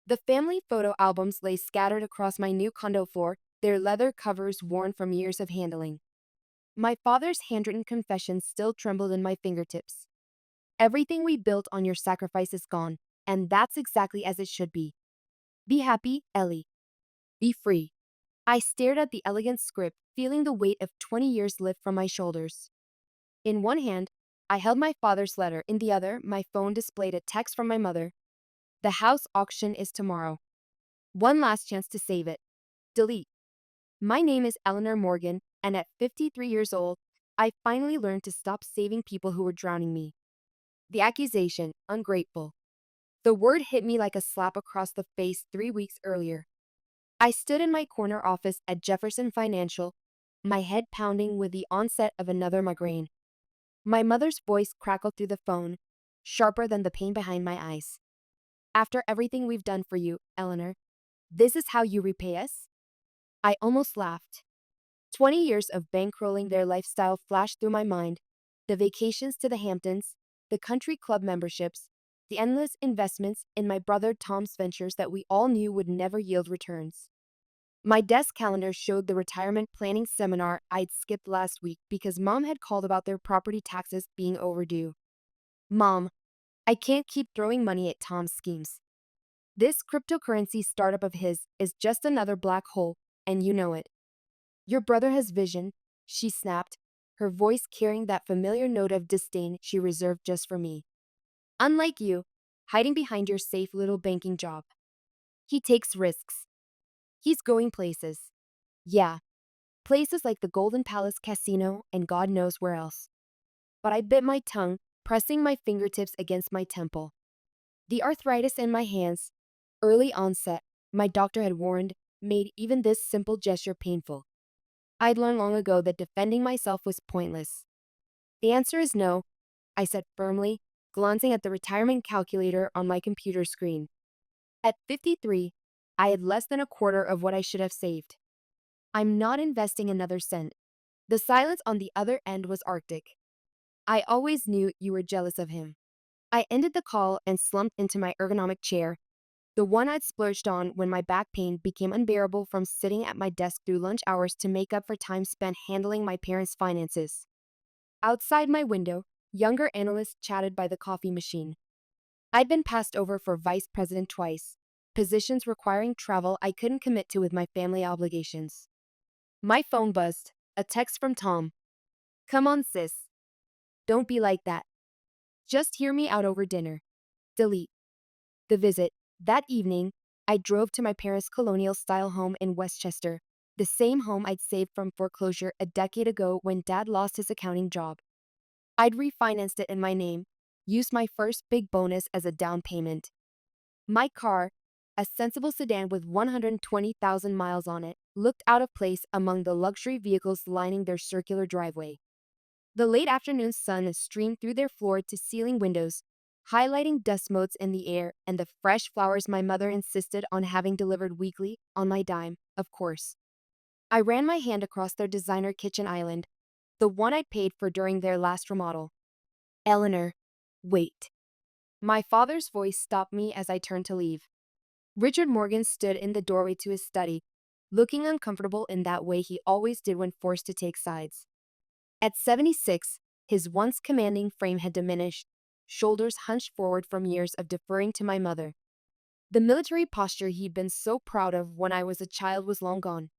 The family photo albums lay scattered across my new condo floor, their leather covers worn from years of handling. My father's handwritten confession still trembled in my fingertips. Everything we built on your sacrifice is gone, and that's exactly as it should be. Be happy, Ellie. Be free. I stared at the elegant script, feeling the weight of 20 years lift from my shoulders. In one hand, I held my father's letter. In the other, my phone displayed a text from my mother. The house auction is tomorrow. One last chance to save it. Delete. My name is Eleanor Morgan, and at 53 years old, I finally learned to stop saving people who were drowning me. The accusation, ungrateful. The word hit me like a slap across the face 3 weeks earlier. I stood in my corner office at Jefferson Financial, my head pounding with the onset of another migraine. My mother's voice crackled through the phone, sharper than the pain behind my eyes. After everything we've done for you, Eleanor, this is how you repay us? I almost laughed. 20 years of bankrolling their lifestyle flashed through my mind. The vacations to the Hamptons, the country club memberships, the endless investments in my brother Tom's ventures that we all knew would never yield returns. My desk calendar showed the retirement planning seminar I'd skipped last week because Mom had called about their property taxes being overdue. Mom, I can't keep throwing money at Tom's schemes. This cryptocurrency startup of his is just another black hole, and you know it. Your brother has vision, she snapped, her voice carrying that familiar note of disdain she reserved just for me. Unlike you, hiding behind your safe little banking job. He takes risks. He's going places. Yeah, places like the Golden Palace Casino and God knows where else. But I bit my tongue, pressing my fingertips against my temple. The arthritis in my hands, early onset, my doctor had warned, made even this simple gesture painful. I'd learned long ago that defending myself was pointless. The answer is no, I said firmly, glancing at the retirement calculator on my computer screen. At 53, I had less than a quarter of what I should have saved. I'm not investing another cent. The silence on the other end was arctic. I always knew you were jealous of him. I ended the call and slumped into my ergonomic chair, the one I'd splurged on when my back pain became unbearable from sitting at my desk through lunch hours to make up for time spent handling my parents' finances. Outside my window, younger analysts chatted by the coffee machine. I'd been passed over for vice president twice, positions requiring travel I couldn't commit to with my family obligations. My phone buzzed, a text from Tom. Come on, sis. Don't be like that. Just hear me out over dinner. Delete. The visit. That evening, I drove to my parents' colonial-style home in Westchester, the same home I'd saved from foreclosure a decade ago when Dad lost his accounting job. I'd refinanced it in my name, used my first big bonus as a down payment. My car, a sensible sedan with 120,000 miles on it, looked out of place among the luxury vehicles lining their circular driveway. The late afternoon sun streamed through their floor-to-ceiling windows, highlighting dust motes in the air and the fresh flowers my mother insisted on having delivered weekly, on my dime, of course. I ran my hand across their designer kitchen island, the one I'd paid for during their last remodel. Eleanor, wait. My father's voice stopped me as I turned to leave. Richard Morgan stood in the doorway to his study, looking uncomfortable in that way he always did when forced to take sides. At 76, his once commanding frame had diminished, shoulders hunched forward from years of deferring to my mother. The military posture he'd been so proud of when I was a child was long gone.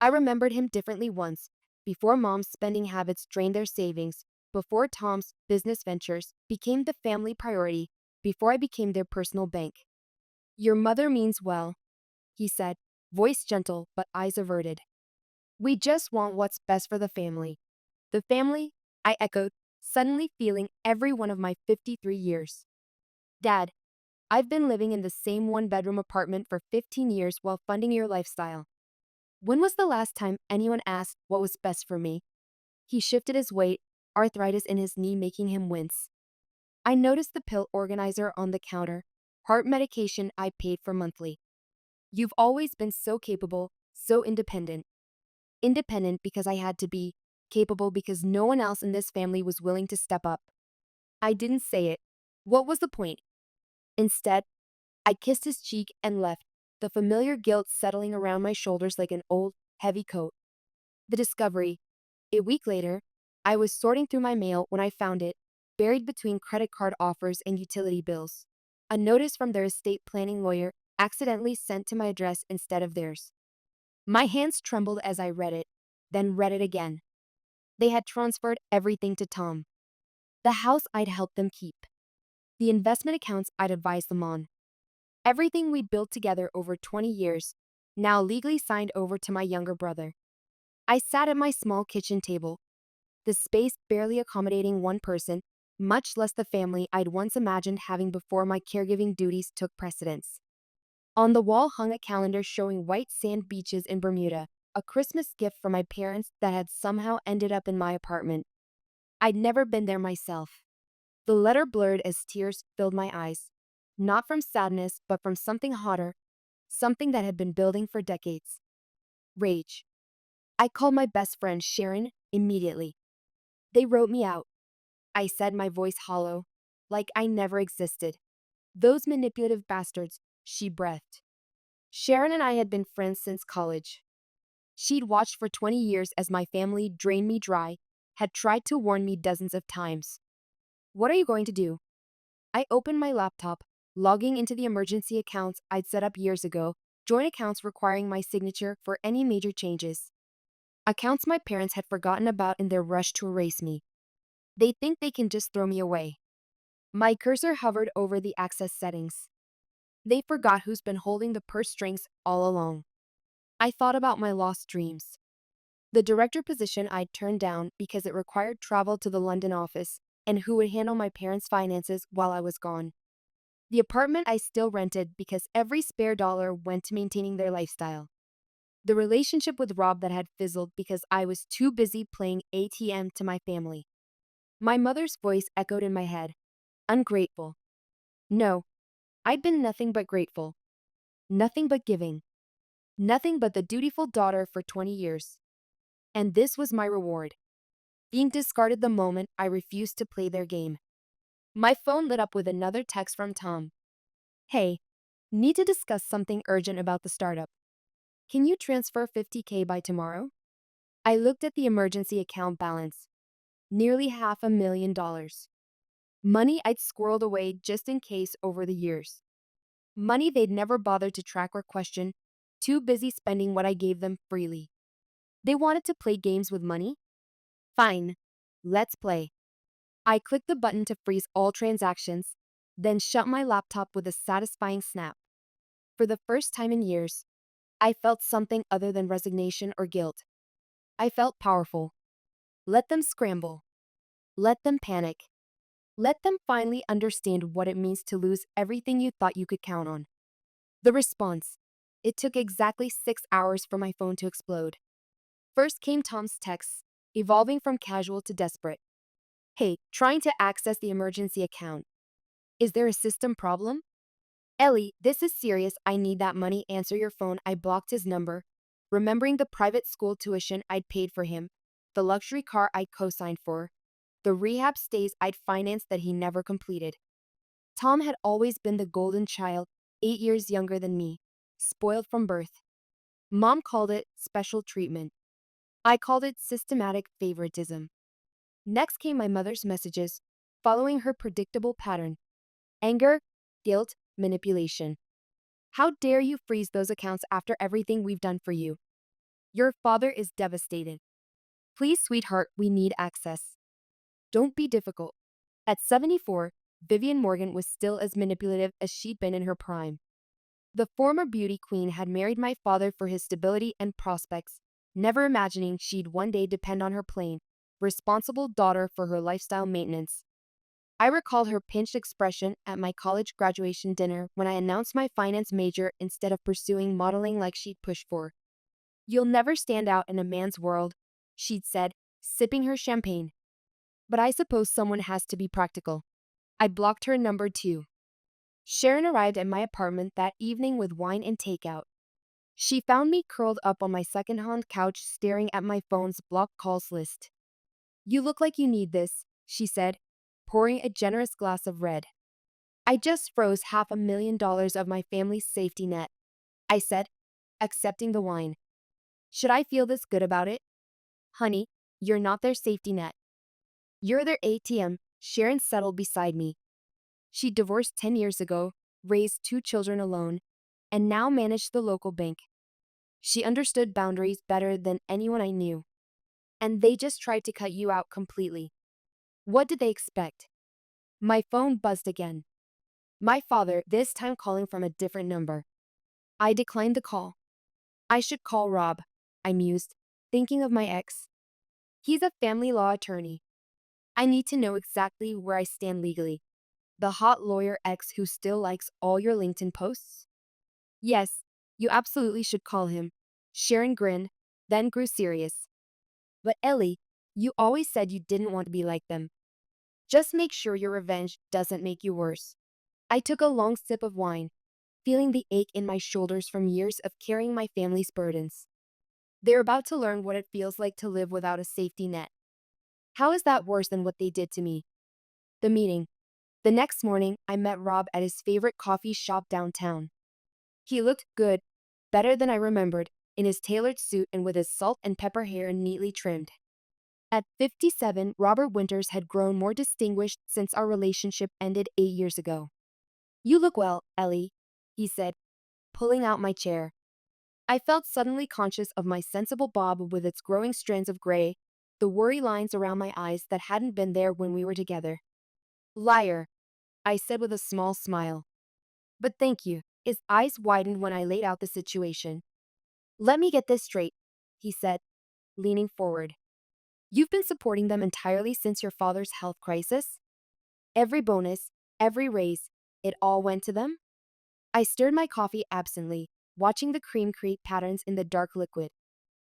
I remembered him differently once, before Mom's spending habits drained their savings, before Tom's business ventures became the family priority, before I became their personal bank. Your mother means well, he said, voice gentle but eyes averted. We just want what's best for the family. The family? I echoed, suddenly feeling every one of my 53 years. Dad, I've been living in the same one-bedroom apartment for 15 years while funding your lifestyle. When was the last time anyone asked what was best for me? He shifted his weight, arthritis in his knee making him wince. I noticed the pill organizer on the counter, heart medication I paid for monthly. You've always been so capable, so independent. Independent because I had to be, capable because no one else in this family was willing to step up. I didn't say it. What was the point? Instead, I kissed his cheek and left, the familiar guilt settling around my shoulders like an old, heavy coat. The discovery. A week later, I was sorting through my mail when I found it, buried between credit card offers and utility bills. A notice from their estate planning lawyer, accidentally sent to my address instead of theirs. My hands trembled as I read it, then read it again. They had transferred everything to Tom. The house I'd helped them keep. The investment accounts I'd advised them on. Everything we'd built together over 20 years, now legally signed over to my younger brother. I sat at my small kitchen table, the space barely accommodating one person, much less the family I'd once imagined having before my caregiving duties took precedence. On the wall hung a calendar showing white sand beaches in Bermuda, a Christmas gift from my parents that had somehow ended up in my apartment. I'd never been there myself. The letter blurred as tears filled my eyes, not from sadness, but from something hotter, something that had been building for decades. Rage. I called my best friend Sharon immediately. They wrote me out, I said, my voice hollow, like I never existed. Those manipulative bastards, she breathed. Sharon and I had been friends since college. She'd watched for 20 years as my family drained me dry, had tried to warn me dozens of times. What are you going to do? I opened my laptop, logging into the emergency accounts I'd set up years ago, joint accounts requiring my signature for any major changes. Accounts my parents had forgotten about in their rush to erase me. They think they can just throw me away. My cursor hovered over the access settings. They forgot who's been holding the purse strings all along. I thought about my lost dreams. The director position I'd turned down because it required travel to the London office, and who would handle my parents' finances while I was gone. The apartment I still rented because every spare dollar went to maintaining their lifestyle. The relationship with Rob that had fizzled because I was too busy playing ATM to my family. My mother's voice echoed in my head. Ungrateful. No, I'd been nothing but grateful. Nothing but giving. Nothing but the dutiful daughter for 20 years. And this was my reward. Being discarded the moment I refused to play their game. My phone lit up with another text from Tom. Hey, need to discuss something urgent about the startup. Can you transfer $50K by tomorrow? I looked at the emergency account balance. Nearly $500,000. Money I'd squirreled away just in case over the years. Money they'd never bothered to track or question, too busy spending what I gave them freely. They wanted to play games with money? Fine, let's play. I clicked the button to freeze all transactions, then shut my laptop with a satisfying snap. For the first time in years, I felt something other than resignation or guilt. I felt powerful. Let them scramble. Let them panic. Let them finally understand what it means to lose everything you thought you could count on. The response. It took exactly 6 hours for my phone to explode. First came Tom's texts, evolving from casual to desperate. Hey, trying to access the emergency account. Is there a system problem? Ellie, this is serious. I need that money. Answer your phone. I blocked his number, remembering the private school tuition I'd paid for him, the luxury car I'd co-signed for, the rehab stays I'd financed that he never completed. Tom had always been the golden child, 8 years younger than me, spoiled from birth. Mom called it special treatment. I called it systematic favoritism. Next came my mother's messages, following her predictable pattern. Anger, guilt, manipulation. How dare you freeze those accounts after everything we've done for you? Your father is devastated. Please, sweetheart, we need access. Don't be difficult. At 74, Vivian Morgan was still as manipulative as she'd been in her prime. The former beauty queen had married my father for his stability and prospects, never imagining she'd one day depend on her plain, responsible daughter for her lifestyle maintenance. I recalled her pinched expression at my college graduation dinner when I announced my finance major instead of pursuing modeling like she'd pushed for. You'll never stand out in a man's world, she'd said, sipping her champagne. But I suppose someone has to be practical. I blocked her number too. Sharon arrived at my apartment that evening with wine and takeout. She found me curled up on my second-hand couch staring at my phone's blocked calls list. You look like you need this, she said, pouring a generous glass of red. I just froze $500,000 of my family's safety net, I said, accepting the wine. Should I feel this good about it? Honey, you're not their safety net. You're their ATM, Sharon settled beside me. She divorced 10 years ago, raised 2 children alone, and now managed the local bank. She understood boundaries better than anyone I knew. And they just tried to cut you out completely. What did they expect? My phone buzzed again. My father, this time calling from a different number. I declined the call. I should call Rob, I mused, thinking of my ex. He's a family law attorney. I need to know exactly where I stand legally. The hot lawyer ex who still likes all your LinkedIn posts? Yes, you absolutely should call him. Sharon grinned, then grew serious. But Ellie, you always said you didn't want to be like them. Just make sure your revenge doesn't make you worse. I took a long sip of wine, feeling the ache in my shoulders from years of carrying my family's burdens. They're about to learn what it feels like to live without a safety net. How is that worse than what they did to me? The meeting. The next morning, I met Rob at his favorite coffee shop downtown. He looked good, better than I remembered, in his tailored suit and with his salt and pepper hair neatly trimmed. At 57, Robert Winters had grown more distinguished since our relationship ended 8 years ago. You look well, Ellie, he said, pulling out my chair. I felt suddenly conscious of my sensible bob with its growing strands of gray, the worry lines around my eyes that hadn't been there when we were together. Liar, I said with a small smile. But thank you. His eyes widened when I laid out the situation. Let me get this straight, he said, leaning forward. You've been supporting them entirely since your father's health crisis? Every bonus, every raise, it all went to them? I stirred my coffee absently, watching the cream create patterns in the dark liquid.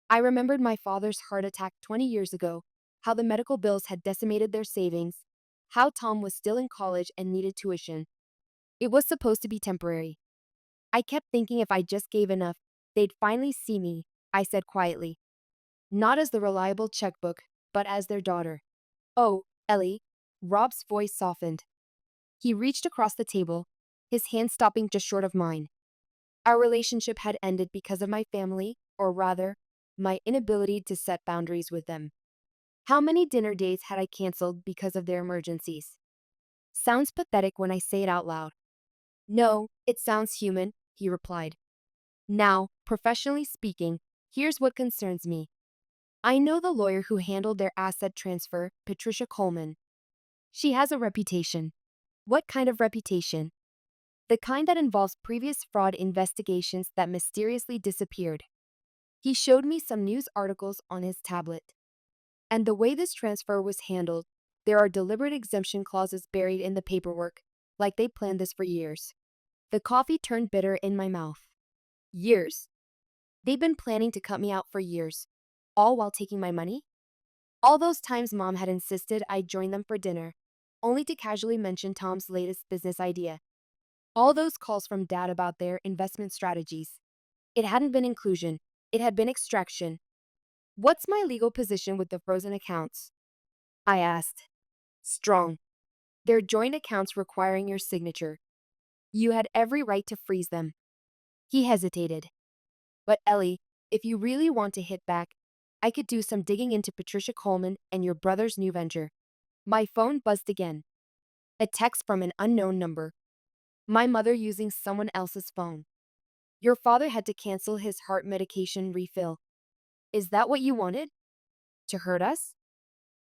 I remembered my father's heart attack 20 years ago, how the medical bills had decimated their savings, how Tom was still in college and needed tuition. It was supposed to be temporary. I kept thinking if I just gave enough, they'd finally see me, I said quietly. Not as the reliable checkbook, but as their daughter. Oh, Ellie. Rob's voice softened. He reached across the table, his hand stopping just short of mine. Our relationship had ended because of my family, or rather, my inability to set boundaries with them. How many dinner dates had I canceled because of their emergencies? Sounds pathetic when I say it out loud. No, it sounds human, he replied. Now, professionally speaking, here's what concerns me. I know the lawyer who handled their asset transfer, Patricia Coleman. She has a reputation. What kind of reputation? The kind that involves previous fraud investigations that mysteriously disappeared. He showed me some news articles on his tablet. And the way this transfer was handled, there are deliberate exemption clauses buried in the paperwork, like they planned this for years. The coffee turned bitter in my mouth. Years. They've been planning to cut me out for years, all while taking my money? All those times Mom had insisted I'd join them for dinner, only to casually mention Tom's latest business idea. All those calls from Dad about their investment strategies. It hadn't been inclusion, it had been extraction. What's my legal position with the frozen accounts? I asked. Strong. They're joint accounts requiring your signature. You had every right to freeze them. He hesitated. But Ellie, if you really want to hit back, I could do some digging into Patricia Coleman and your brother's new venture. My phone buzzed again. A text from an unknown number. My mother using someone else's phone. Your father had to cancel his heart medication refill. Is that what you wanted? To hurt us?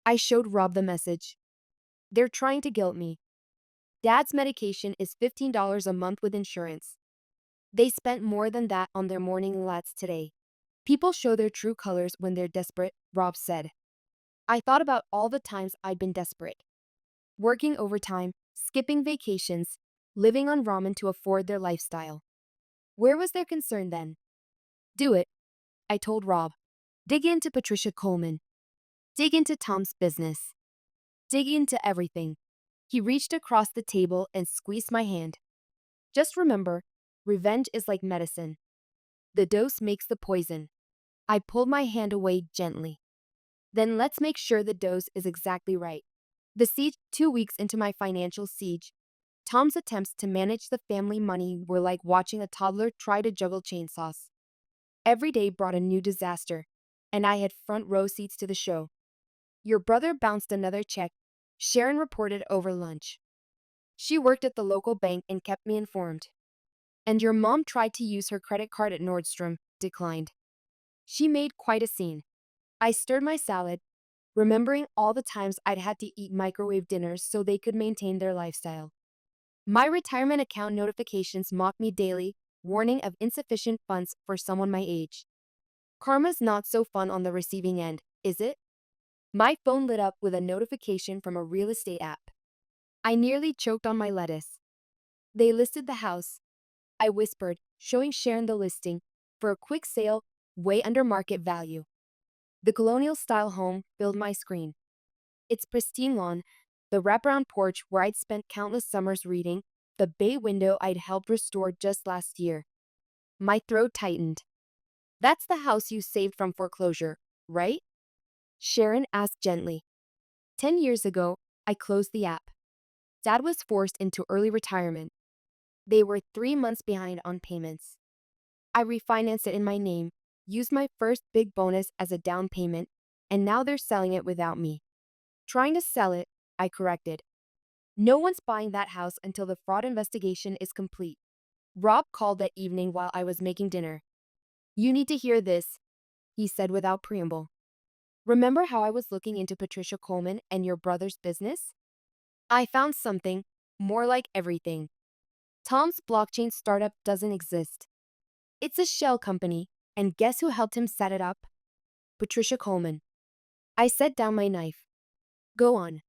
I showed Rob the message. They're trying to guilt me. Dad's medication is $15 a month with insurance. They spent more than that on their morning lattes today. People show their true colors when they're desperate, Rob said. I thought about all the times I'd been desperate. Working overtime, skipping vacations, living on ramen to afford their lifestyle. Where was their concern then? Do it, I told Rob. Dig into Patricia Coleman. Dig into Tom's business. Dig into everything. He reached across the table and squeezed my hand. Just remember, revenge is like medicine. The dose makes the poison. I pulled my hand away gently. Then let's make sure the dose is exactly right. The siege, 2 weeks into my financial siege. Tom's attempts to manage the family money were like watching a toddler try to juggle chainsaws. Every day brought a new disaster, and I had front row seats to the show. Your brother bounced another check, Sharon reported over lunch. She worked at the local bank and kept me informed. And your mom tried to use her credit card at Nordstrom, declined. She made quite a scene. I stirred my salad, remembering all the times I'd had to eat microwave dinners so they could maintain their lifestyle. My retirement account notifications mock me daily, warning of insufficient funds for someone my age. Karma's not so fun on the receiving end, is it? My phone lit up with a notification from a real estate app. I nearly choked on my lettuce. They listed the house. I whispered, showing Sharon the listing, for a quick sale, way under market value. The colonial-style home filled my screen. Its pristine lawn, the wraparound porch where I'd spent countless summers reading, the bay window I'd helped restore just last year. My throat tightened. That's the house you saved from foreclosure, right? Sharon asked gently. 10 years ago, I closed the app. Dad was forced into early retirement. They were 3 months behind on payments. I refinanced it in my name, used my first big bonus as a down payment, and now they're selling it without me. Trying to sell it, I corrected. No one's buying that house until the fraud investigation is complete. Rob called that evening while I was making dinner. You need to hear this, he said without preamble. Remember how I was looking into Patricia Coleman and your brother's business? I found something, more like everything. Tom's blockchain startup doesn't exist. It's a shell company, and guess who helped him set it up? Patricia Coleman. I set down my knife. Go on.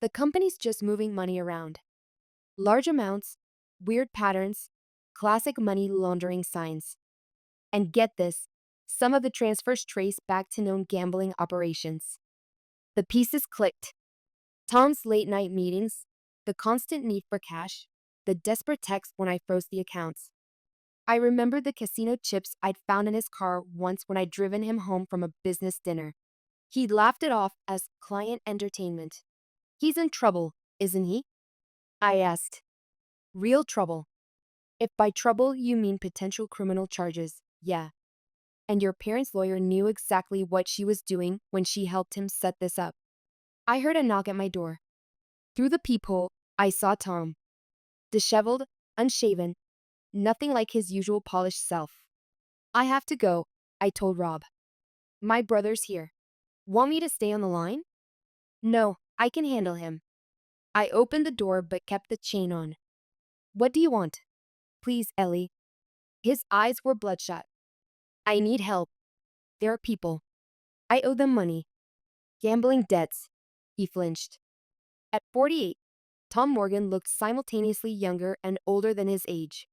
The company's just moving money around. Large amounts, weird patterns, classic money laundering signs. And get this, some of the transfers trace back to known gambling operations. The pieces clicked. Tom's late-night meetings, the constant need for cash, the desperate texts when I froze the accounts. I remembered the casino chips I'd found in his car once when I'd driven him home from a business dinner. He'd laughed it off as client entertainment. He's in trouble, isn't he? I asked. Real trouble. If by trouble you mean potential criminal charges, yeah. And your parents' lawyer knew exactly what she was doing when she helped him set this up. I heard a knock at my door. Through the peephole, I saw Tom. Disheveled, unshaven, nothing like his usual polished self. I have to go, I told Rob. My brother's here. Want me to stay on the line? No, I can handle him. I opened the door but kept the chain on. What do you want? Please, Ellie. His eyes were bloodshot. I need help. There are people. I owe them money. Gambling debts. He flinched. At 48, Tom Morgan looked simultaneously younger and older than his age.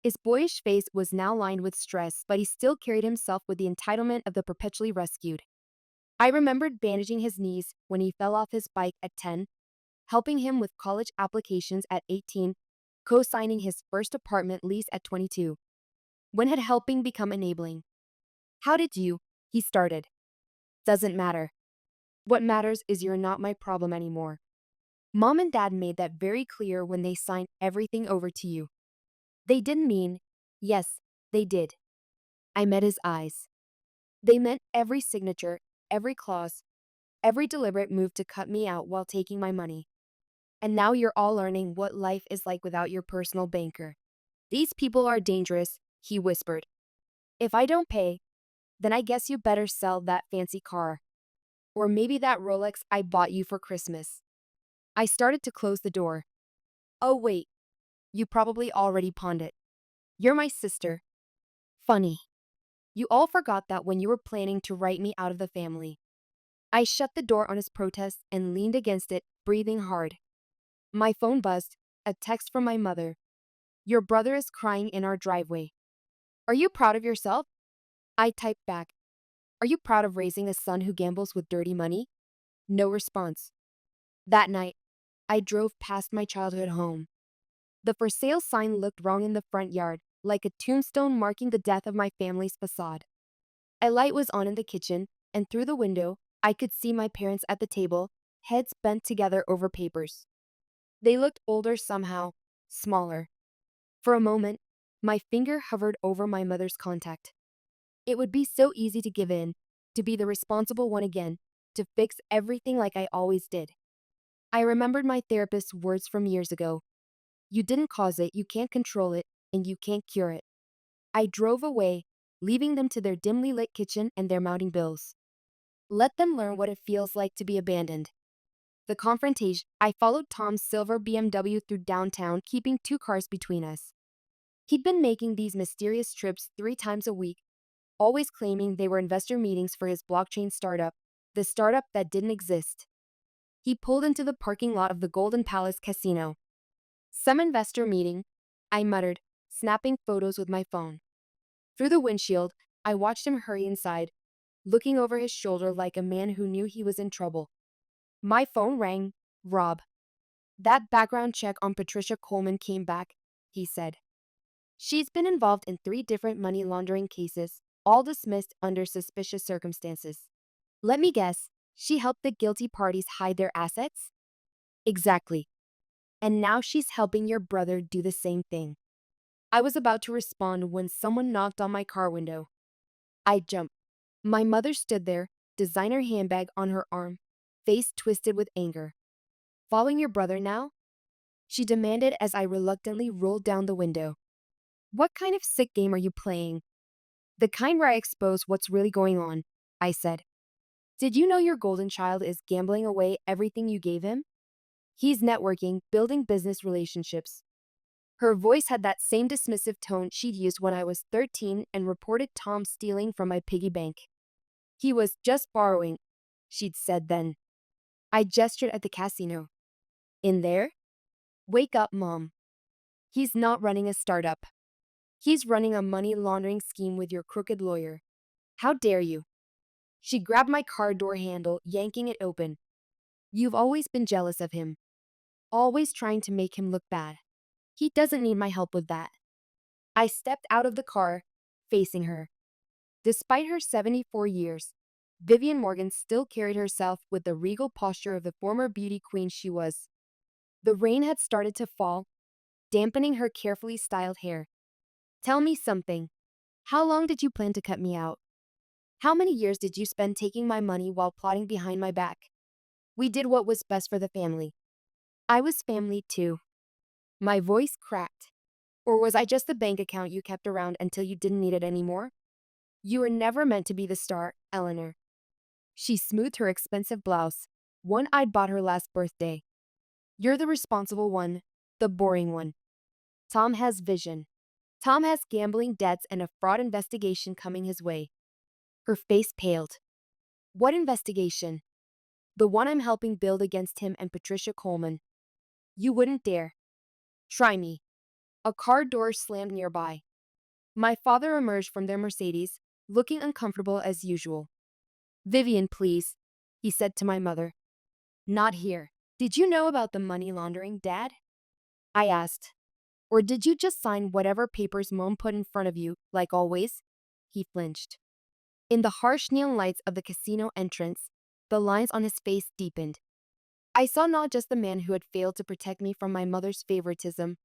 His boyish face was now lined with stress, but he still carried himself with the entitlement of the perpetually rescued. I remembered bandaging his knees when he fell off his bike at 10, helping him with college applications at 18, co-signing his first apartment lease at 22. When had helping become enabling? How did you? He started. Doesn't matter. What matters is you're not my problem anymore. Mom and Dad made that very clear when they signed everything over to you. They didn't mean, yes, they did. I met his eyes. They meant every signature, every clause, every deliberate move to cut me out while taking my money. And now you're all learning what life is like without your personal banker. These people are dangerous, he whispered. If I don't pay, then I guess you better sell that fancy car. Or maybe that Rolex I bought you for Christmas. I started to close the door. Oh wait, you probably already pawned it. You're my sister. Funny. You all forgot that when you were planning to write me out of the family. I shut the door on his protest and leaned against it, breathing hard. My phone buzzed, a text from my mother. Your brother is crying in our driveway. Are you proud of yourself? I typed back. Are you proud of raising a son who gambles with dirty money? No response. That night, I drove past my childhood home. The for sale sign looked wrong in the front yard, like a tombstone marking the death of my family's facade. A light was on in the kitchen, and through the window, I could see my parents at the table, heads bent together over papers. They looked older somehow, smaller. For a moment, my finger hovered over my mother's contact. It would be so easy to give in, to be the responsible one again, to fix everything like I always did. I remembered my therapist's words from years ago. You didn't cause it, you can't control it, and you can't cure it. I drove away, leaving them to their dimly lit kitchen and their mounting bills. Let them learn what it feels like to be abandoned. The confrontation, I followed Tom's silver BMW through downtown, keeping two cars between us. He'd been making these mysterious trips 3 times a week, always claiming they were investor meetings for his blockchain startup, the startup that didn't exist. He pulled into the parking lot of the Golden Palace Casino. Some investor meeting, I muttered, snapping photos with my phone. Through the windshield, I watched him hurry inside, looking over his shoulder like a man who knew he was in trouble. My phone rang. Rob. That background check on Patricia Coleman came back, he said. She's been involved in 3 different money laundering cases, all dismissed under suspicious circumstances. Let me guess, she helped the guilty parties hide their assets? Exactly. And now she's helping your brother do the same thing. I was about to respond when someone knocked on my car window. I jumped. My mother stood there, designer handbag on her arm, face twisted with anger. Following your brother now? She demanded as I reluctantly rolled down the window. What kind of sick game are you playing? The kind where I expose what's really going on, I said. Did you know your golden child is gambling away everything you gave him? He's networking, building business relationships. Her voice had that same dismissive tone she'd used when I was 13 and reported Tom stealing from my piggy bank. He was just borrowing, she'd said then. I gestured at the casino. In there? Wake up, Mom. He's not running a startup. He's running a money laundering scheme with your crooked lawyer. How dare you? She grabbed my car door handle, yanking it open. You've always been jealous of him. Always trying to make him look bad. He doesn't need my help with that. I stepped out of the car, facing her. Despite her 74 years, Vivian Morgan still carried herself with the regal posture of the former beauty queen she was. The rain had started to fall, dampening her carefully styled hair. Tell me something. How long did you plan to cut me out? How many years did you spend taking my money while plotting behind my back? We did what was best for the family. I was family too. My voice cracked. Or was I just the bank account you kept around until you didn't need it anymore? You were never meant to be the star, Eleanor. She smoothed her expensive blouse, one I'd bought her last birthday. You're the responsible one, the boring one. Tom has vision. Tom has gambling debts and a fraud investigation coming his way. Her face paled. What investigation? The one I'm helping build against him and Patricia Coleman. You wouldn't dare. Try me. A car door slammed nearby. My father emerged from their Mercedes, looking uncomfortable as usual. Vivian, please, he said to my mother. Not here. Did you know about the money laundering, Dad? I asked. Or did you just sign whatever papers Mom put in front of you, like always? He flinched. In the harsh neon lights of the casino entrance, the lines on his face deepened. I saw not just the man who had failed to protect me from my mother's favoritism,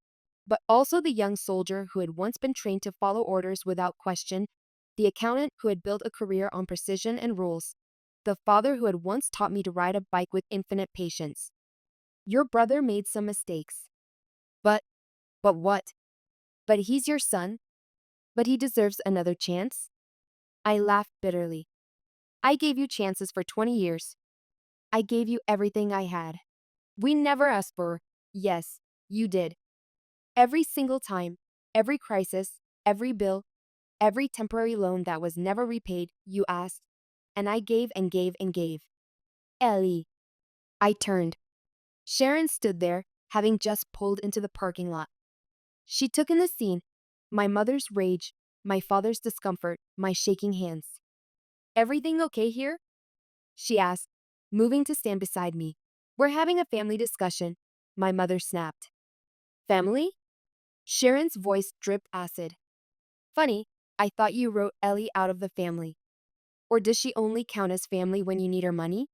but also the young soldier who had once been trained to follow orders without question, the accountant who had built a career on precision and rules, the father who had once taught me to ride a bike with infinite patience. Your brother made some mistakes. But what? But he's your son? But he deserves another chance? I laughed bitterly. I gave you chances for 20 years. I gave you everything I had. We never asked for, yes, you did. Every single time, every crisis, every bill, every temporary loan that was never repaid, you asked, and I gave and gave and gave. Ellie. I turned. Sharon stood there, having just pulled into the parking lot. She took in the scene, my mother's rage, my father's discomfort, my shaking hands. Everything okay here? She asked, moving to stand beside me. We're having a family discussion, my mother snapped. Family? Sharon's voice dripped acid. Funny, I thought you wrote Ellie out of the family. Or does she only count as family when you need her money?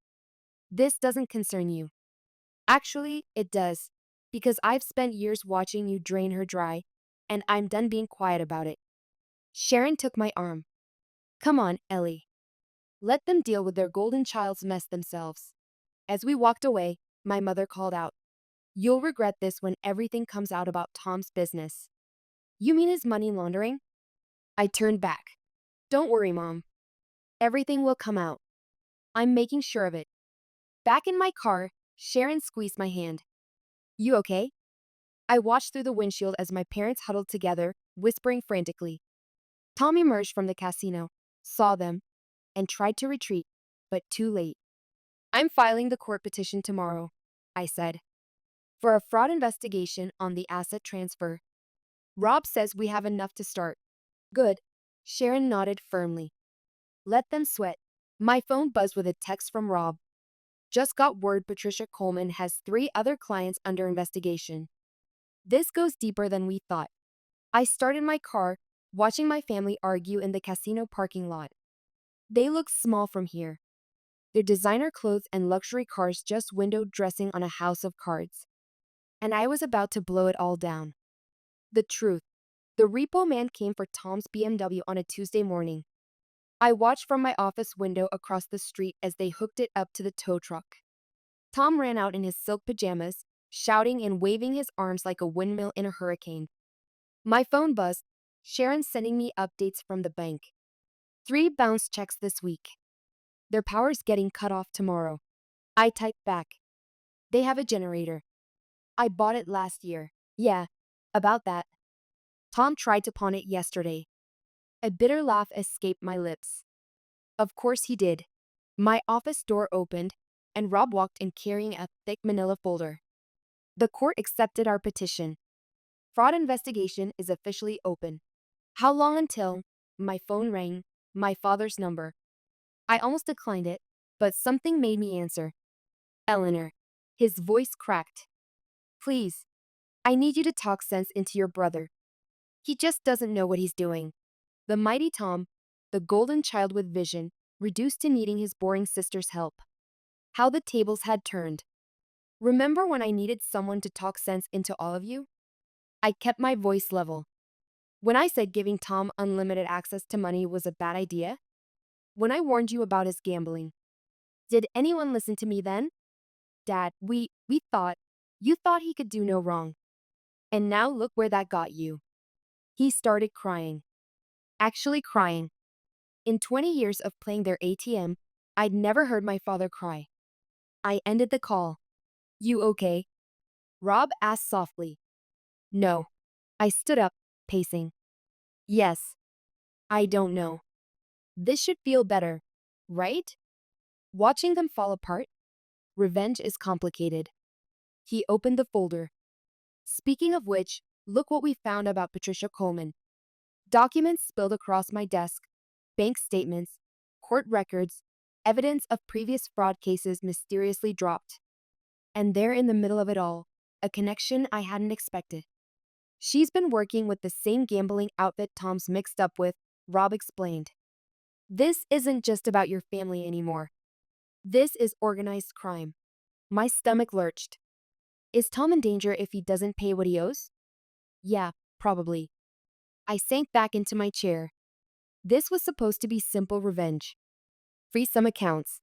This doesn't concern you. Actually, it does. Because I've spent years watching you drain her dry, and I'm done being quiet about it. Sharon took my arm. Come on, Ellie. Let them deal with their golden child's mess themselves. As we walked away, my mother called out, You'll regret this when everything comes out about Tom's business. You mean his money laundering? I turned back. Don't worry, Mom. Everything will come out. I'm making sure of it. Back in my car, Sharon squeezed my hand. You okay? I watched through the windshield as my parents huddled together, whispering frantically. Tom emerged from the casino, saw them, and tried to retreat, but too late. I'm filing the court petition tomorrow, I said, for a fraud investigation on the asset transfer. Rob says we have enough to start. Good. Sharon nodded firmly. Let them sweat. My phone buzzed with a text from Rob. Just got word Patricia Coleman has 3 other clients under investigation. This goes deeper than we thought. I started my car, watching my family argue in the casino parking lot. They look small from here. Their designer clothes and luxury cars just window dressing on a house of cards. And I was about to blow it all down. The truth. The repo man came for Tom's BMW on a Tuesday morning. I watched from my office window across the street as they hooked it up to the tow truck. Tom ran out in his silk pajamas, shouting and waving his arms like a windmill in a hurricane. My phone buzzed, Sharon sending me updates from the bank. 3 bounce checks this week. Their power's getting cut off tomorrow. I typed back. They have a generator. I bought it last year. Yeah, about that. Tom tried to pawn it yesterday. A bitter laugh escaped my lips. Of course he did. My office door opened, and Rob walked in carrying a thick manila folder. The court accepted our petition. Fraud investigation is officially open. How long until? My phone rang, my father's number. I almost declined it, but something made me answer. Eleanor. His voice cracked. Please, I need you to talk sense into your brother. He just doesn't know what he's doing. The mighty Tom, the golden child with vision, reduced to needing his boring sister's help. How the tables had turned. Remember when I needed someone to talk sense into all of you? I kept my voice level. When I said giving Tom unlimited access to money was a bad idea? When I warned you about his gambling? Did anyone listen to me then? Dad, we thought, you thought he could do no wrong. And now look where that got you. He started crying. Actually crying. In 20 years of playing their ATM, I'd never heard my father cry. I ended the call. You okay? Rob asked softly. No. I stood up, pacing. Yes. I don't know. This should feel better, right? Watching them fall apart? Revenge is complicated. He opened the folder. Speaking of which, look what we found about Patricia Coleman. Documents spilled across my desk, bank statements, court records, evidence of previous fraud cases mysteriously dropped. And there in the middle of it all, a connection I hadn't expected. She's been working with the same gambling outfit Tom's mixed up with, Rob explained. This isn't just about your family anymore. This is organized crime. My stomach lurched. Is Tom in danger if he doesn't pay what he owes? Yeah, probably. I sank back into my chair. This was supposed to be simple revenge. Freeze some accounts.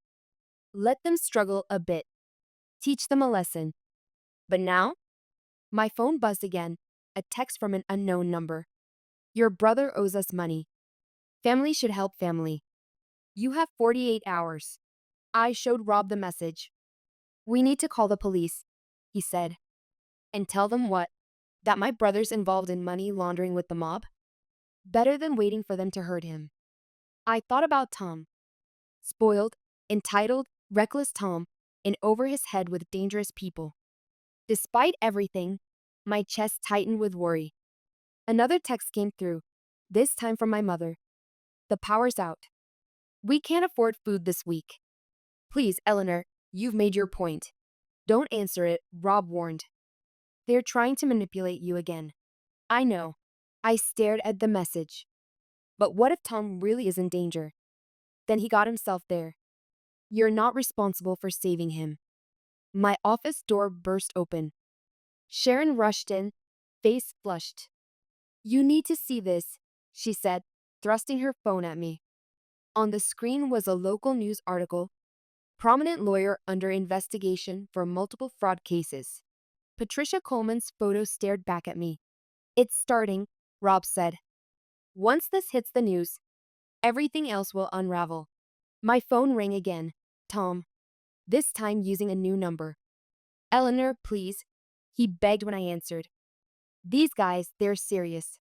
Let them struggle a bit. Teach them a lesson. But now? My phone buzzed again, a text from an unknown number. Your brother owes us money. Family should help family. You have 48 hours. I showed Rob the message. We need to call the police, he said. And tell them what? That my brother's involved in money laundering with the mob? Better than waiting for them to hurt him. I thought about Tom. Spoiled, entitled, reckless Tom, in over his head with dangerous people. Despite everything, my chest tightened with worry. Another text came through, this time from my mother. The power's out. We can't afford food this week. Please, Eleanor, you've made your point. Don't answer it, Rob warned. They're trying to manipulate you again. I know. I stared at the message. But what if Tom really is in danger? Then he got himself there. You're not responsible for saving him. My office door burst open. Sharon rushed in, face flushed. "You need to see this," she said, thrusting her phone at me. On the screen was a local news article, "Prominent lawyer under investigation for multiple fraud cases." Patricia Coleman's photo stared back at me. "It's starting," Rob said. "Once this hits the news, everything else will unravel." My phone rang again. Tom. This time using a new number. "Eleanor, please," he begged when I answered. "These guys, they're serious.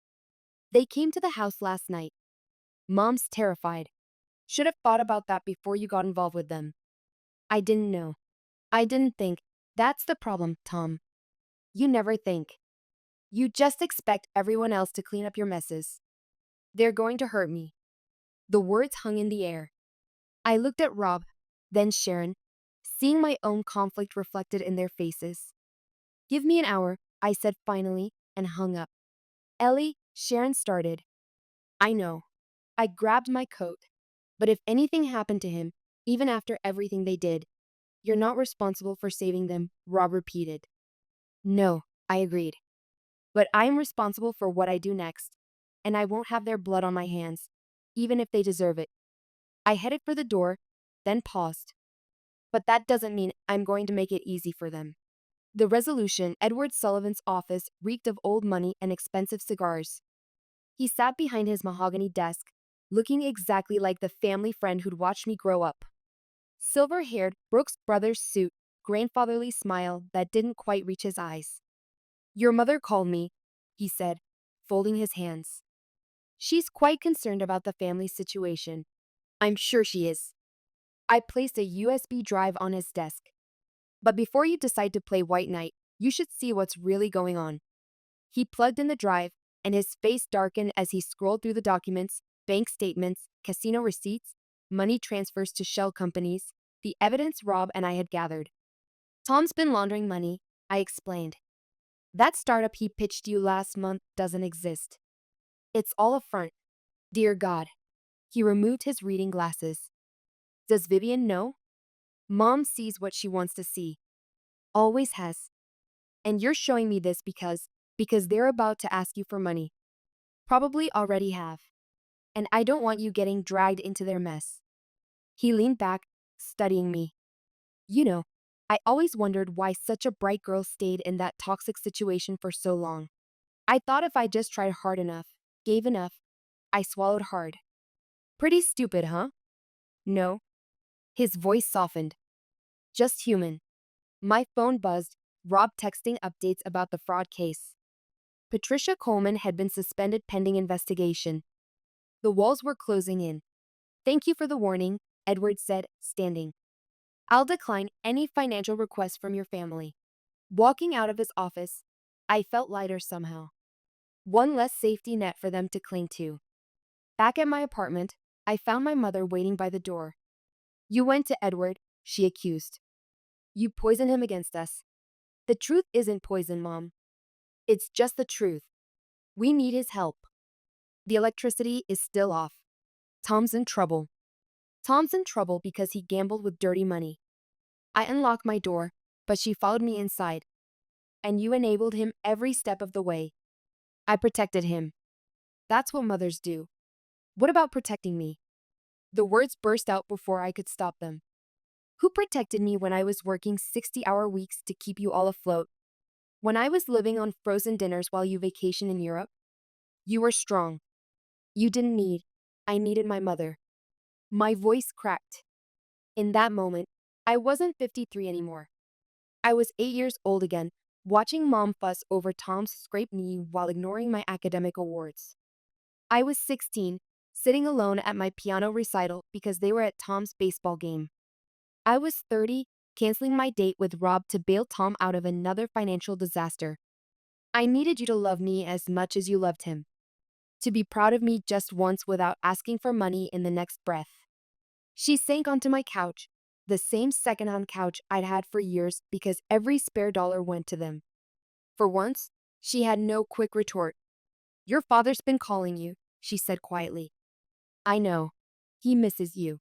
They came to the house last night. Mom's terrified. Should have thought about that before you got involved with them." I didn't know. I didn't think. That's the problem, Tom. You never think. You just expect everyone else to clean up your messes. "They're going to hurt me." The words hung in the air. I looked at Rob, then Sharon, seeing my own conflict reflected in their faces. "Give me an hour," I said finally, and hung up. "Ellie," Sharon started. "I know." I grabbed my coat. "But if anything happened to him, even after everything they did, you're not responsible for saving them," Rob repeated. "No," I agreed. "But I'm responsible for what I do next, and I won't have their blood on my hands, even if they deserve it." I headed for the door, then paused. "But that doesn't mean I'm going to make it easy for them." The resolution, Edward Sullivan's office, reeked of old money and expensive cigars. He sat behind his mahogany desk, looking exactly like the family friend who'd watched me grow up. Silver-haired, Brooks Brothers suit, grandfatherly smile that didn't quite reach his eyes. "Your mother called me," he said, folding his hands. "She's quite concerned about the family situation." "I'm sure she is." I placed a USB drive on his desk. "But before you decide to play White Knight, you should see what's really going on." He plugged in the drive, and his face darkened as he scrolled through the documents, bank statements, casino receipts, money transfers to shell companies, the evidence Rob and I had gathered. "Tom's been laundering money," I explained. "That startup he pitched you last month doesn't exist. It's all a front." Dear God. He removed his reading glasses. "Does Vivian know?" "Mom sees what she wants to see. Always has. And you're showing me this because they're about to ask you for money. Probably already have. And I don't want you getting dragged into their mess." He leaned back, studying me. "You know, I always wondered why such a bright girl stayed in that toxic situation for so long. I thought if I just tried hard enough, gave enough." I swallowed hard. "Pretty stupid, huh?" "No." His voice softened. "Just human." My phone buzzed, Rob texting updates about the fraud case. Patricia Coleman had been suspended pending investigation. The walls were closing in. "Thank you for the warning," Edward said, standing. "I'll decline any financial request from your family." Walking out of his office, I felt lighter somehow. One less safety net for them to cling to. Back at my apartment, I found my mother waiting by the door. "You went to Edward," she accused. "You poisoned him against us." "The truth isn't poison, Mom. It's just the truth. We need his help. The electricity is still off. Tom's in trouble." "Tom's in trouble because he gambled with dirty money." I unlocked my door, but she followed me inside. "And you enabled him every step of the way." "I protected him." "That's what mothers do." "What about protecting me?" The words burst out before I could stop them. "Who protected me when I was working 60-hour weeks to keep you all afloat? When I was living on frozen dinners while you vacationed in Europe? You were strong. You didn't need. I needed my mother." My voice cracked. In that moment, I wasn't 53 anymore. I was 8 years old again, watching Mom fuss over Tom's scraped knee while ignoring my academic awards. I was 16, sitting alone at my piano recital because they were at Tom's baseball game. I was 30, canceling my date with Rob to bail Tom out of another financial disaster. I needed you to love me as much as you loved him. To be proud of me just once without asking for money in the next breath. She sank onto my couch, the same second-hand couch I'd had for years because every spare dollar went to them. For once, she had no quick retort. "Your father's been calling you," she said quietly. "I know. He misses you.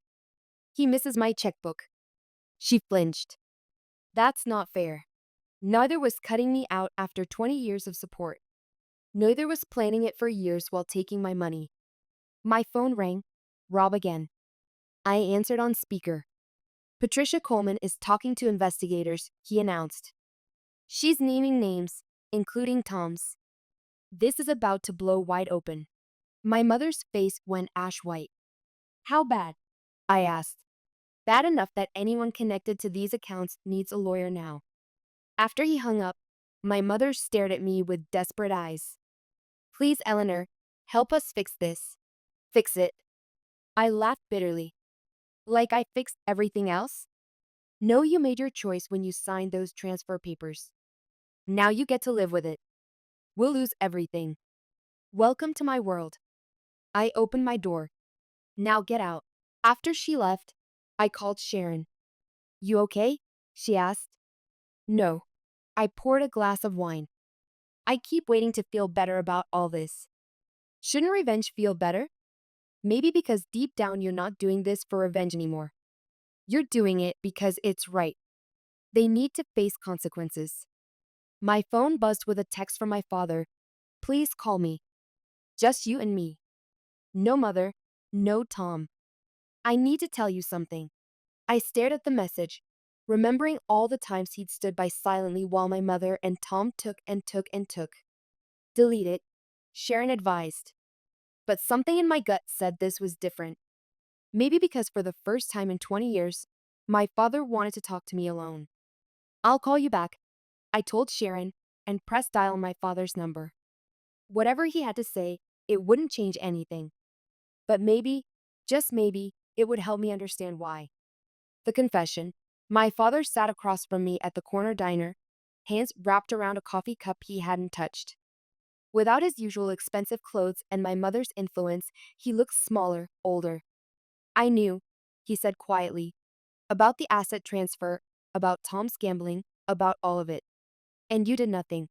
He misses my checkbook." She flinched. "That's not fair." Neither was cutting me out after 20 years of support. Neither was planning it for years while taking my money. My phone rang. Rob again. I answered on speaker. Patricia Coleman is talking to investigators, he announced. She's naming names, including Tom's. This is about to blow wide open. My mother's face went ash white. How bad? I asked. Bad enough that anyone connected to these accounts needs a lawyer now. After he hung up, my mother stared at me with desperate eyes. Please, Eleanor, help us fix this. Fix it. I laughed bitterly. Like I fixed everything else? No, you made your choice when you signed those transfer papers. Now you get to live with it. We'll lose everything. Welcome to my world. I opened my door. Now get out. After she left, I called Sharon. You okay? She asked. No. I poured a glass of wine. I keep waiting to feel better about all this. Shouldn't revenge feel better? Maybe because deep down you're not doing this for revenge anymore. You're doing it because it's right. They need to face consequences. My phone buzzed with a text from my father. Please call me. Just you and me. No mother, no Tom. I need to tell you something. I stared at the message, remembering all the times he'd stood by silently while my mother and Tom took and took and took. Delete it, Sharon advised. But something in my gut said this was different. Maybe because for the first time in 20 years, my father wanted to talk to me alone. I'll call you back, I told Sharon, and pressed dial on my father's number. Whatever he had to say, it wouldn't change anything. But maybe, just maybe, it would help me understand why. The confession. My father sat across from me at the corner diner, hands wrapped around a coffee cup he hadn't touched. Without his usual expensive clothes and my mother's influence, he looked smaller, older. I knew, he said quietly, about the asset transfer, about Tom's gambling, about all of it. And you did nothing.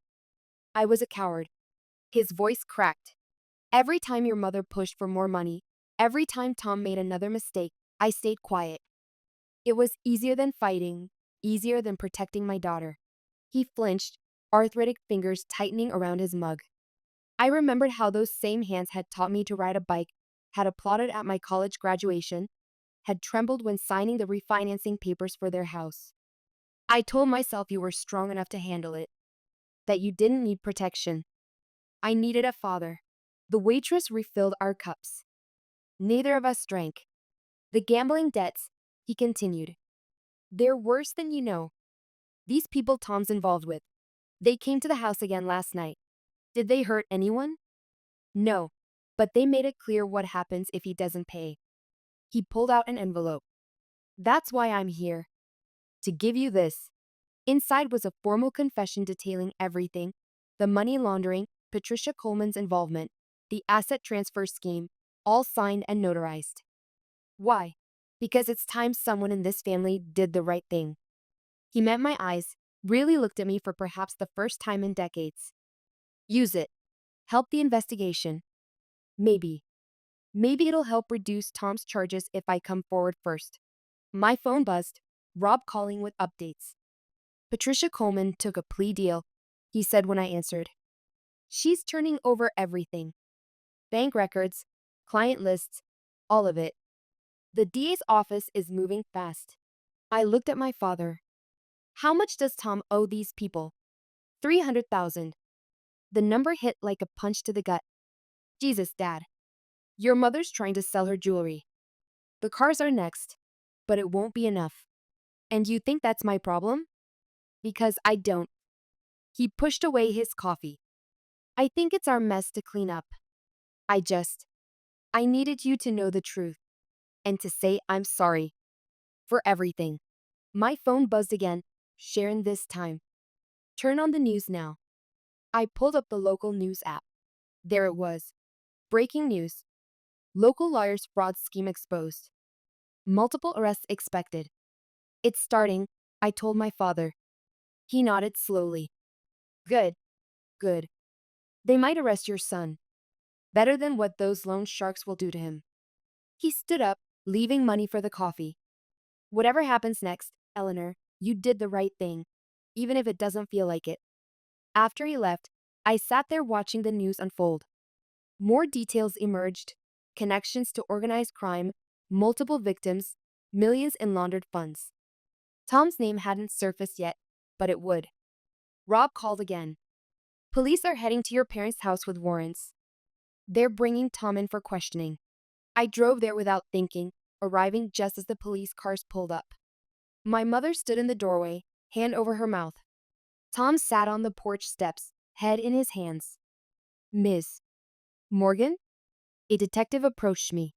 I was a coward. His voice cracked. Every time your mother pushed for more money, every time Tom made another mistake, I stayed quiet. It was easier than fighting, easier than protecting my daughter. He flinched, arthritic fingers tightening around his mug. I remembered how those same hands had taught me to ride a bike, had applauded at my college graduation, had trembled when signing the refinancing papers for their house. I told myself you were strong enough to handle it, that you didn't need protection. I needed a father. The waitress refilled our cups. Neither of us drank. The gambling debts, he continued. They're worse than you know. These people Tom's involved with. They came to the house again last night. Did they hurt anyone? No, but they made it clear what happens if he doesn't pay. He pulled out an envelope. That's why I'm here. To give you this. Inside was a formal confession detailing everything, the money laundering, Patricia Coleman's involvement, the asset transfer scheme, all signed and notarized. Why? Because it's time someone in this family did the right thing. He met my eyes, really looked at me for perhaps the first time in decades. Use it. Help the investigation. Maybe. Maybe it'll help reduce Tom's charges if I come forward first. My phone buzzed. Rob calling with updates. Patricia Coleman took a plea deal, he said when I answered. She's turning over everything. Bank records, client lists, all of it. The DA's office is moving fast. I looked at my father. How much does Tom owe these people? 300,000. The number hit like a punch to the gut. Jesus, Dad. Your mother's trying to sell her jewelry. The cars are next, but it won't be enough. And you think that's my problem? Because I don't. He pushed away his coffee. I think it's our mess to clean up. I needed you to know the truth. And to say I'm sorry. For everything. My phone buzzed again, Sharon this time. Turn on the news now. I pulled up the local news app. There it was. Breaking news. Local lawyer's fraud scheme exposed. Multiple arrests expected. It's starting, I told my father. He nodded slowly. Good. Good. They might arrest your son. Better than what those loan sharks will do to him. He stood up, leaving money for the coffee. Whatever happens next, Eleanor, you did the right thing. even if it doesn't feel like it. After he left, I sat there watching the news unfold. More details emerged: connections to organized crime, multiple victims, millions in laundered funds. Tom's name hadn't surfaced yet, but it would. Rob called again. Police are heading to your parents' house with warrants. They're bringing Tom in for questioning. I drove there without thinking, arriving just as the police cars pulled up. My mother stood in the doorway, hand over her mouth. Tom sat on the porch steps, head in his hands. Ms. Morgan? A detective approached me.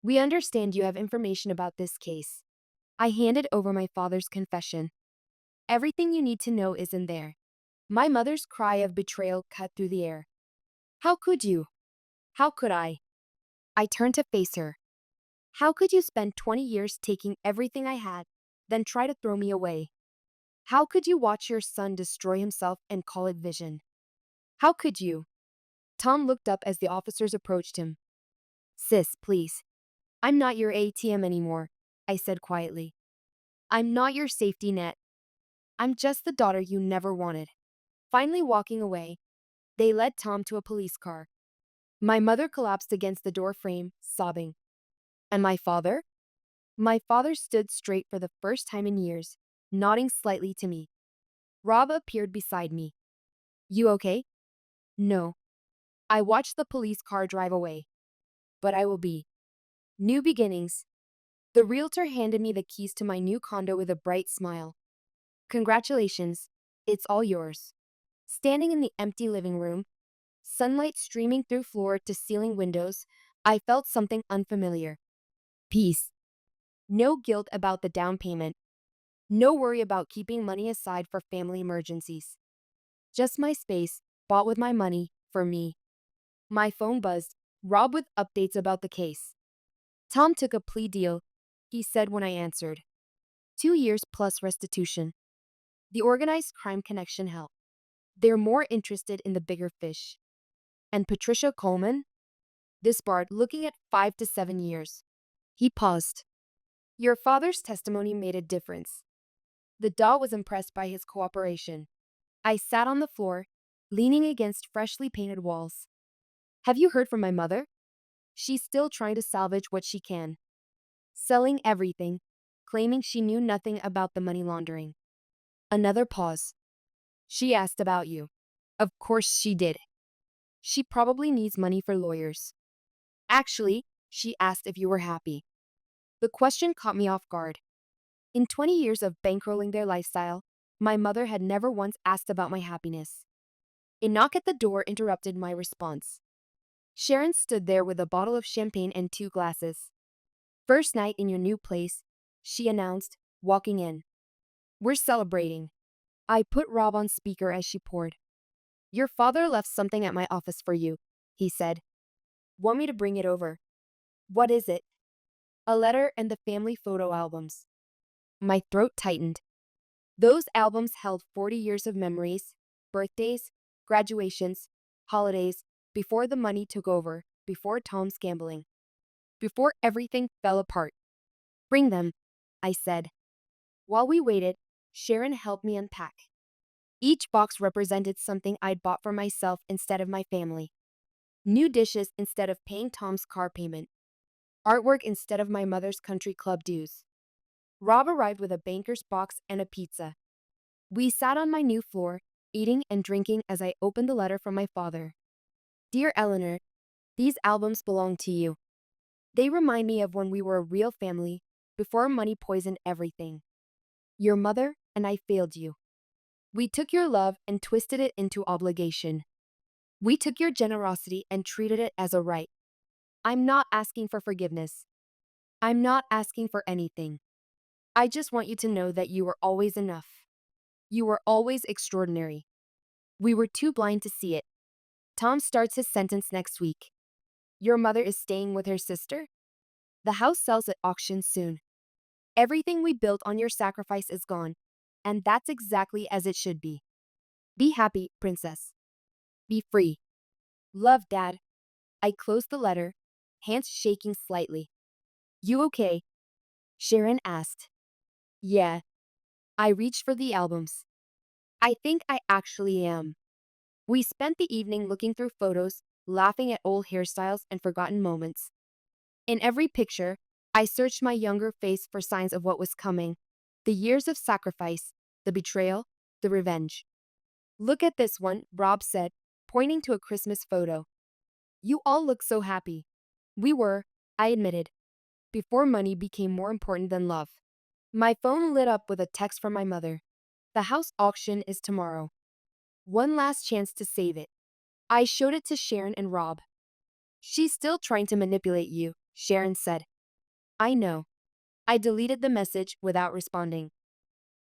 We understand you have information about this case. I handed over my father's confession. Everything you need to know is in there. My mother's cry of betrayal cut through the air. How could you? How could I? I turned to face her. How could you spend 20 years taking everything I had, then try to throw me away? How could you watch your son destroy himself and call it vision? How could you? Tom looked up as the officers approached him. Sis, please. I'm not your ATM anymore, I said quietly. I'm not your safety net. I'm just the daughter you never wanted. Finally walking away, they led Tom to a police car. My mother collapsed against the door frame, sobbing. And my father? My father stood straight for the first time in years, nodding slightly to me. Rob appeared beside me. You okay? No. I watched the police car drive away. But I will be. New beginnings. The realtor handed me the keys to my new condo with a bright smile. Congratulations. It's all yours. Standing in the empty living room, sunlight streaming through floor to ceiling windows, I felt something unfamiliar. Peace. No guilt about the down payment. No worry about keeping money aside for family emergencies. Just my space, bought with my money, for me. My phone buzzed, Rob with updates about the case. Tom took a plea deal, he said when I answered. 2 years plus restitution. The organized crime connection helped. They're more interested in the bigger fish. And Patricia Coleman? Disbarred, looking at 5 to 7 years. He paused. Your father's testimony made a difference. The DA was impressed by his cooperation. I sat on the floor, leaning against freshly painted walls. Have you heard from my mother? She's still trying to salvage what she can. Selling everything, claiming she knew nothing about the money laundering. Another pause. She asked about you. Of course she did. She probably needs money for lawyers. Actually, she asked if you were happy. The question caught me off guard. In 20 years of bankrolling their lifestyle, my mother had never once asked about my happiness. A knock at the door interrupted my response. Sharon stood there with a bottle of champagne and 2 glasses. First night in your new place, she announced, walking in. We're celebrating. I put Rob on speaker as she poured. Your father left something at my office for you, he said. Want me to bring it over? What is it? A letter and the family photo albums. My throat tightened. Those albums held 40 years of memories, birthdays, graduations, holidays, before the money took over, before Tom's gambling, before everything fell apart. Bring them, I said. While we waited, Sharon helped me unpack. Each box represented something I'd bought for myself instead of my family. New dishes instead of paying Tom's car payment. Artwork instead of my mother's country club dues. Rob arrived with a banker's box and a pizza. We sat on my new floor, eating and drinking as I opened the letter from my father. Dear Eleanor, these albums belong to you. They remind me of when we were a real family, before money poisoned everything. Your mother and I failed you. We took your love and twisted it into obligation. We took your generosity and treated it as a right. I'm not asking for forgiveness. I'm not asking for anything. I just want you to know that you were always enough. You were always extraordinary. We were too blind to see it. Tom starts his sentence next week. Your mother is staying with her sister? The house sells at auction soon. Everything we built on your sacrifice is gone, and that's exactly as it should be. Be happy, princess. Be free. Love, Dad. I closed the letter, hands shaking slightly. You okay? Sharon asked. Yeah. I reached for the albums. I think I actually am. We spent the evening looking through photos, laughing at old hairstyles and forgotten moments. In every picture, I searched my younger face for signs of what was coming. The years of sacrifice, the betrayal, the revenge. Look at this one, Rob said, pointing to a Christmas photo. You all look so happy. We were, I admitted, before money became more important than love. My phone lit up with a text from my mother. The house auction is tomorrow. One last chance to save it. I showed it to Sharon and Rob. She's still trying to manipulate you, Sharon said. I know. I deleted the message without responding.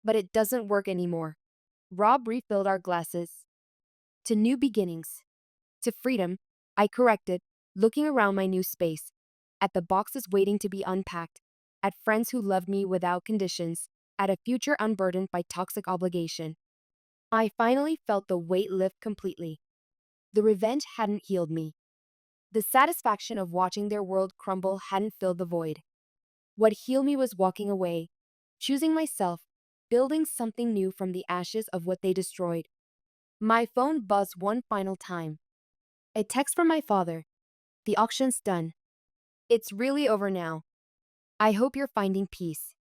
But it doesn't work anymore. Rob refilled our glasses. To new beginnings. To freedom, I corrected, looking around my new space. At the boxes waiting to be unpacked. At friends who loved me without conditions. At a future unburdened by toxic obligation. I finally felt the weight lift completely. The revenge hadn't healed me. The satisfaction of watching their world crumble hadn't filled the void. What healed me was walking away, choosing myself, building something new from the ashes of what they destroyed. My phone buzzed one final time. A text from my father. The auction's done. It's really over now. I hope you're finding peace.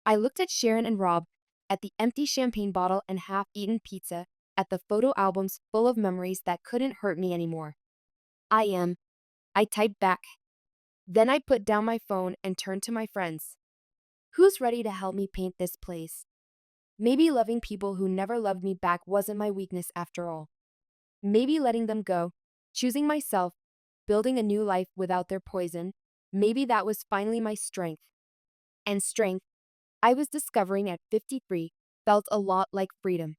I looked at Sharon and Rob, at the empty champagne bottle and half-eaten pizza, at the photo albums full of memories that couldn't hurt me anymore. I am. I typed back. Then I put down my phone and turned to my friends. Who's ready to help me paint this place? Maybe loving people who never loved me back wasn't my weakness after all. Maybe letting them go, choosing myself, building a new life without their poison, maybe that was finally my strength. And strength, I was discovering at 53, felt a lot like freedom.